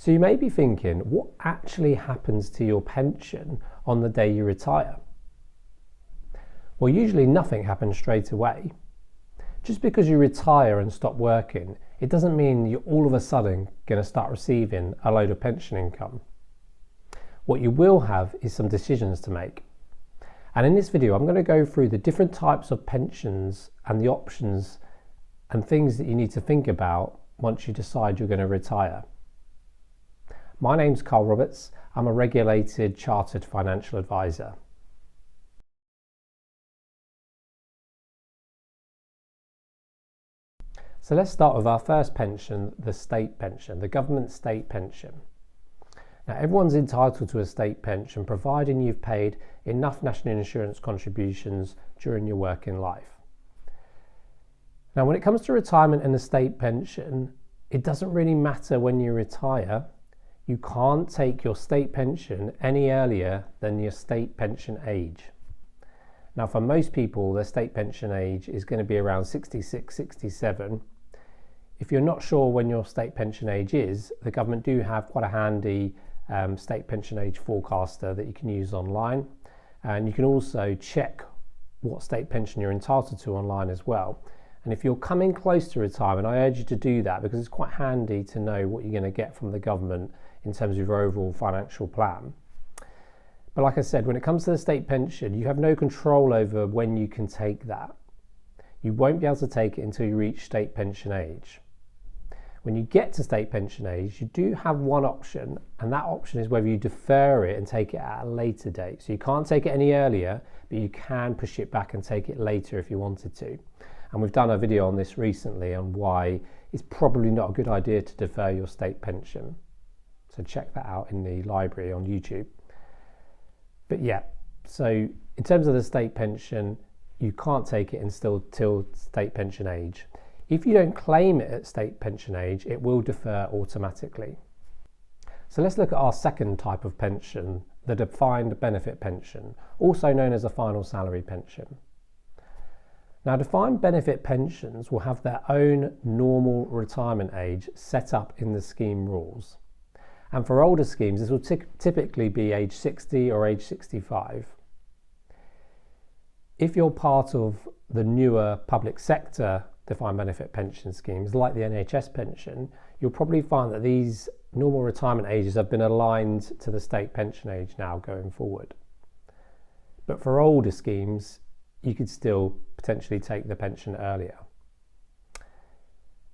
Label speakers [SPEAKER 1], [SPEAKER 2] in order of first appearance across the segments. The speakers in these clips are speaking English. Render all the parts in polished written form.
[SPEAKER 1] So you may be thinking, what actually happens to your pension on the day you retire? Well, usually nothing happens straight away. Just because you retire and stop working, it doesn't mean you're all of a sudden going to start receiving a load of pension income. What you will have is some decisions to make. And in this video, I'm going to go through the different types of pensions and the options and things that you need to think about once you decide you're going to retire. My name's Carl Roberts. I'm a regulated chartered financial advisor. So let's start with our first pension, the state pension, the government state pension. Now, everyone's entitled to a state pension providing you've paid enough national insurance contributions during your working life. Now, when it comes to retirement and the state pension, it doesn't really matter when you retire. You can't take your state pension any earlier than your state pension age. Now, for most people, their state pension age is going to be around 66, 67. If you're not sure when your state pension age is, the government do have quite a handy state pension age forecaster that you can use online. And you can also check what state pension you're entitled to online as well. And if you're coming close to retirement, I urge you to do that because it's quite handy to know what you're going to get from the government in terms of your overall financial plan. But like I said, when it comes to the state pension, you have no control over when you can take that. You won't be able to take it until you reach state pension age. When you get to state pension age, you do have one option, and that option is whether you defer it and take it at a later date. So you can't take it any earlier, but you can push it back and take it later if you wanted to. And we've done a video on this recently on why it's probably not a good idea to defer your state pension. So check that out in the library on YouTube. But yeah, so in terms of the state pension, you can't take it till state pension age. If you don't claim it at state pension age, it will defer automatically. So let's look at our second type of pension, the defined benefit pension, also known as a final salary pension. Now, defined benefit pensions will have their own normal retirement age set up in the scheme rules. And for older schemes, this will typically be age 60 or age 65. If you're part of the newer public sector defined benefit pension schemes, like the NHS pension, you'll probably find that these normal retirement ages have been aligned to the state pension age now going forward. But for older schemes, you could still potentially take the pension earlier.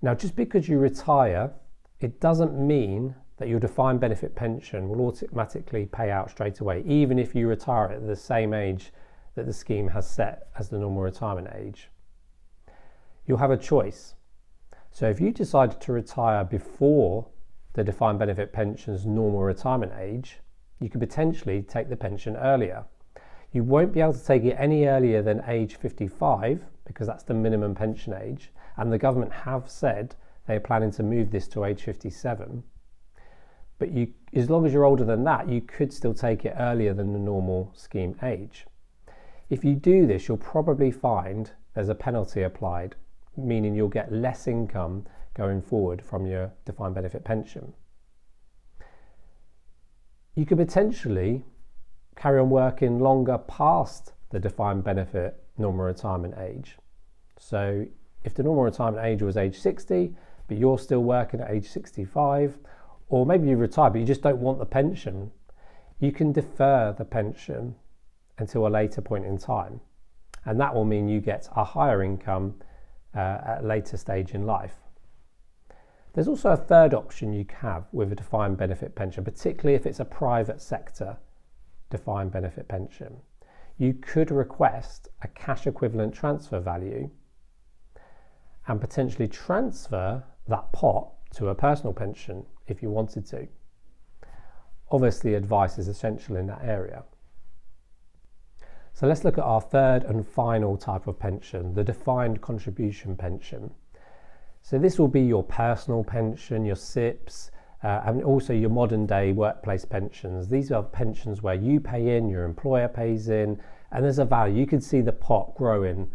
[SPEAKER 1] Now, just because you retire, it doesn't mean that your defined benefit pension will automatically pay out straight away, even if you retire at the same age that the scheme has set as the normal retirement age. You'll have a choice. So if you decided to retire before the defined benefit pension's normal retirement age, you could potentially take the pension earlier. You won't be able to take it any earlier than age 55 because that's the minimum pension age, and the government have said they're planning to move this to age 57. But as long as you're older than that, you could still take it earlier than the normal scheme age. If you do this, you'll probably find there's a penalty applied, meaning you'll get less income going forward from your defined benefit pension. You could potentially carry on working longer past the defined benefit normal retirement age. So if the normal retirement age was age 60, but you're still working at age 65, or maybe you retire but you just don't want the pension, you can defer the pension until a later point in time. And that will mean you get a higher income at a later stage in life. There's also a third option you have with a defined benefit pension, particularly if it's a private sector defined benefit pension. You could request a cash equivalent transfer value and potentially transfer that pot to a personal pension if you wanted to. Obviously, advice is essential in that area. So let's look at our third and final type of pension, the defined contribution pension. So this will be your personal pension, your SIPs, and also your modern day workplace pensions. These are pensions where you pay in, your employer pays in, and there's a value. You can see the pot growing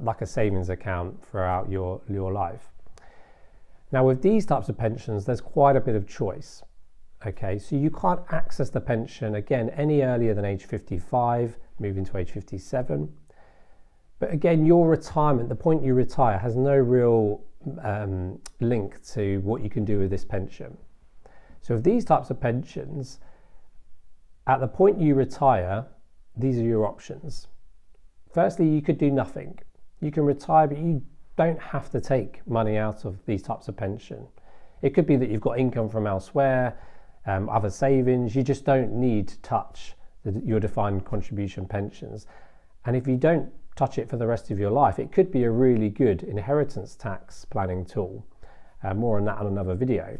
[SPEAKER 1] like a savings account throughout your life. Now with these types of pensions, there's quite a bit of choice. Okay, so you can't access the pension again any earlier than age 55, moving to age 57. But again, your retirement, the point you retire, has no real link to what you can do with this pension. So with these types of pensions, at the point you retire, these are your options. Firstly, you could do nothing. You can retire, but you don't have to take money out of these types of pension. It could be that you've got income from elsewhere, other savings. You just don't need to touch your defined contribution pensions. And if you don't touch it for the rest of your life, it could be a really good inheritance tax planning tool. More on that on another video.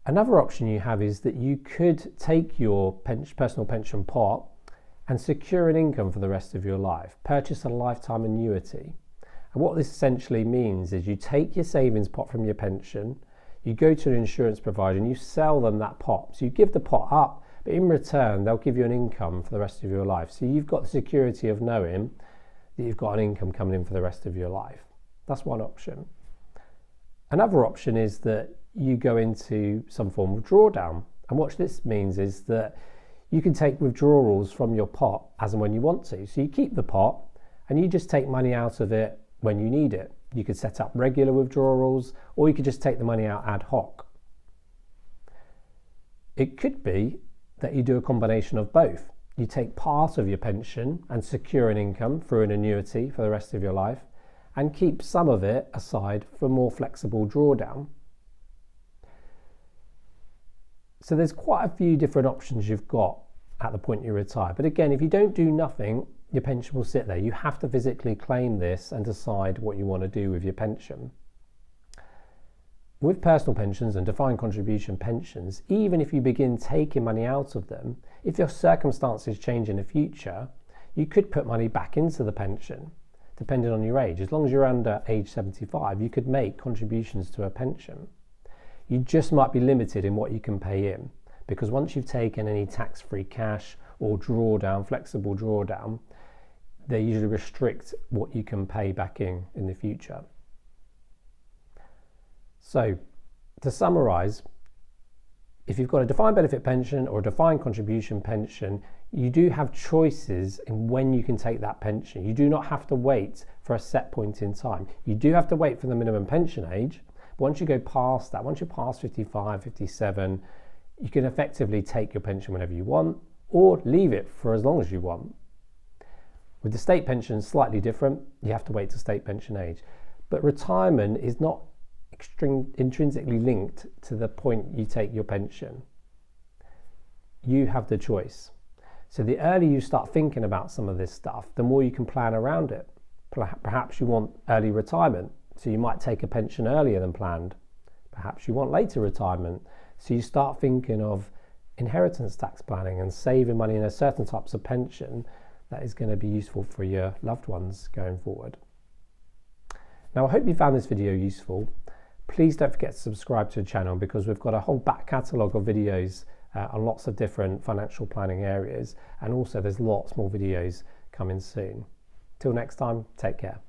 [SPEAKER 1] Another option you have is that you could take your personal pension pot and secure an income for the rest of your life. Purchase a lifetime annuity. And what this essentially means is you take your savings pot from your pension, you go to an insurance provider and you sell them that pot. So you give the pot up, but in return, they'll give you an income for the rest of your life. So you've got the security of knowing that you've got an income coming in for the rest of your life. That's one option. Another option is that you go into some form of drawdown. And what this means is that you can take withdrawals from your pot as and when you want to. So you keep the pot and you just take money out of it when you need it. You could set up regular withdrawals, or you could just take the money out ad hoc. It could be that you do a combination of both. You take part of your pension and secure an income through an annuity for the rest of your life, and keep some of it aside for more flexible drawdown. So there's quite a few different options you've got at the point you retire. But again, if you don't do nothing, your pension will sit there. You have to physically claim this and decide what you want to do with your pension. With personal pensions and defined contribution pensions, even if you begin taking money out of them, if your circumstances change in the future, you could put money back into the pension, depending on your age. As long as you're under age 75, you could make contributions to a pension. You just might be limited in what you can pay in, because once you've taken any tax-free cash or drawdown, flexible drawdown, they usually restrict what you can pay back in the future. So, to summarise, if you've got a defined benefit pension or a defined contribution pension, you do have choices in when you can take that pension. You do not have to wait for a set point in time. You do have to wait for the minimum pension age. But once you go past that, once you're past 55, 57, you can effectively take your pension whenever you want or leave it for as long as you want. With the state pension, slightly different. You have to wait to state pension age. But retirement is not intrinsically linked to the point you take your pension. You have the choice. So the earlier you start thinking about some of this stuff, the more you can plan around it. Perhaps you want early retirement, so you might take a pension earlier than planned. Perhaps you want later retirement, so you start thinking of inheritance tax planning and saving money in a certain types of pension that is going to be useful for your loved ones going forward. Now, I hope you found this video useful. Please don't forget to subscribe to the channel, because we've got a whole back catalogue of videos on lots of different financial planning areas, and also there's lots more videos coming soon. Till next time, take care.